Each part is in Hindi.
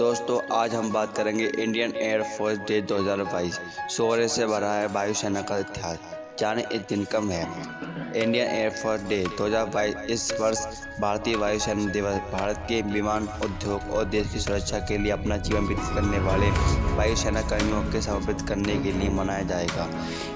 दोस्तों आज हम बात करेंगे इंडियन एयरफोर्स डे 2022। शौर्य से भरा है वायुसेना का इतिहास, जाने इस दिन कम है। इंडियन एयरफोर्स डे 2022 इस वर्ष भारतीय वायुसेना दिवस भारत के विमान उद्योग और देश की सुरक्षा के लिए अपना जीवन व्यतीत करने वाले वायुसेना कर्मियों के समर्पित करने के लिए मनाया जाएगा।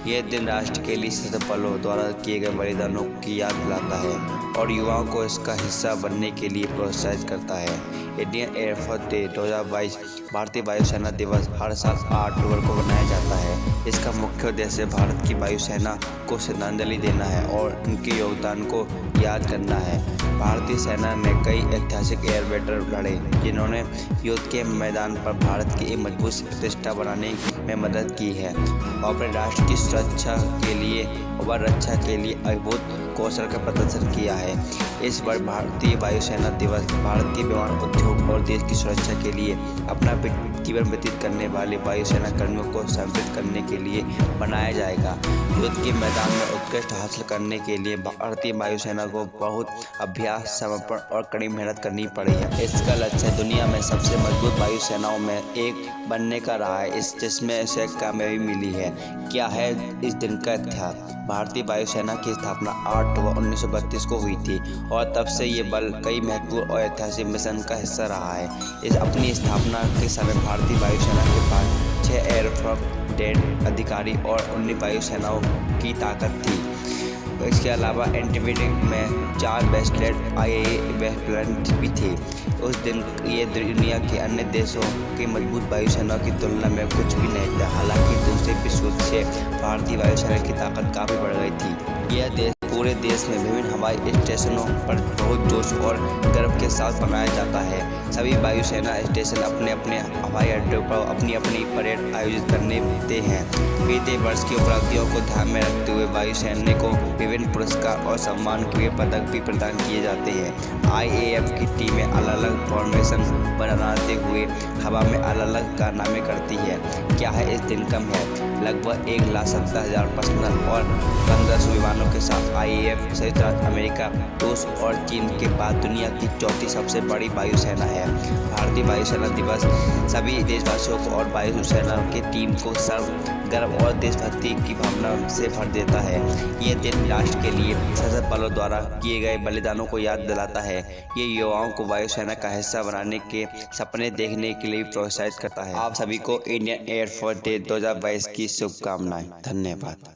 यह दिन राष्ट्र के लिए सशस्त्र बलों द्वारा किए गए बलिदानों की याद दिलाता है और युवाओं को इसका हिस्सा बनने के लिए प्रोत्साहित करता है। इंडियन एयरफोर्स डे 2022 भारतीय वायुसेना दिवस हर साल 8 अक्टूबर को मनाया जाता है। इसका मुख्य उद्देश्य भारत की वायुसेना को श्रद्धांजलि देना है और उनके योगदान को याद करना है। भारतीय सेना ने कई ऐतिहासिक एयर बैटल लड़े जिन्होंने युद्ध के मैदान पर भारत की एक मजबूत प्रतिष्ठा बनाने में मदद की है और अपने राष्ट्र की सुरक्षा के लिए और रक्षा के लिए अद्भुत कौशल का प्रदर्शन किया है। इस वर्ष भारतीय वायुसेना दिवस भारत के विमान उद्योग और देश की सुरक्षा के लिए अपना जीवन व्यतीत करने वाले वायुसेना कर्मियों को समर्पित करने के लिए मनाया जाएगा। युद्ध के मैदान में उत्कृष्ट हासिल करने के लिए भारतीय वायुसेना को बहुत अभ्यास, समर्पण और कड़ी मेहनत करनी पड़ी है। इसका लक्ष्य दुनिया में सबसे मजबूत वायुसेनाओं में एक बनने का रहा है, जिसमें इसे कामयाबी मिली है। क्या है इस दिन का इतिहास? भारतीय वायुसेना की स्थापना 8 अक्टूबर 1932 को हुई थी और तब से ये बल कई महत्वपूर्ण और ऐतिहासिक मिशन का हिस्सा रहा है। इस अपनी स्थापना के समय भारतीय वायुसेना के पास 6 एयरक्राफ्ट अधिकारी और 19 वायुसेनाओं की ताकत थी। इसके अलावा एंटीबॉडी में 4 बेस्टलेट IAE वेस्टलैंड भी थे। उस दिन ये दुनिया के अन्य देशों की मजबूत वायुसेना की तुलना में कुछ भी नहीं था। हालांकि दूसरे विश्व युद्ध से भारतीय वायुसेना की ताकत काफ़ी बढ़ गई थी। यह देश पूरे देश में विभिन्न हवाई स्टेशनों पर बहुत जोश और गर्व के साथ मनाया जाता है। सभी वायुसेना स्टेशन अपने अपने हवाई अड्डों पर अपनी अपनी परेड आयोजित करते हैं। बीते वर्ष की उपलब्धियों को ध्यान में रखते हुए वायुसेना को विभिन्न पुरस्कार और सम्मान के पदक भी प्रदान किए जाते हैं। IAF की टीमें अलग अलग फॉर्मेशन बनाते हुए हवा में अलग अलग कारनामे करती है। क्या है इस दिन कम है? लगभग 1,70,000 पर्सनल और 1500 विमानों के साथ IAF संयुक्त राज्य अमेरिका, रूस और चीन के बाद दुनिया की चौथी सबसे बड़ी वायुसेना है। भारतीय वायुसेना दिवस सभी देशवासियों को और वायुसेना की टीम को गर्व और देशभक्ति की भावना से भर देता है। ये दिन राष्ट्र के लिए सशस्त्र बलों द्वारा किए गए बलिदानों को याद दिलाता है। ये युवाओं को वायुसेना का हिस्सा बनाने के सपने देखने के लिए प्रोत्साहित करता है। आप सभी को इंडियन एयरफोर्स डे 2022 की शुभकामनाएं। धन्यवाद।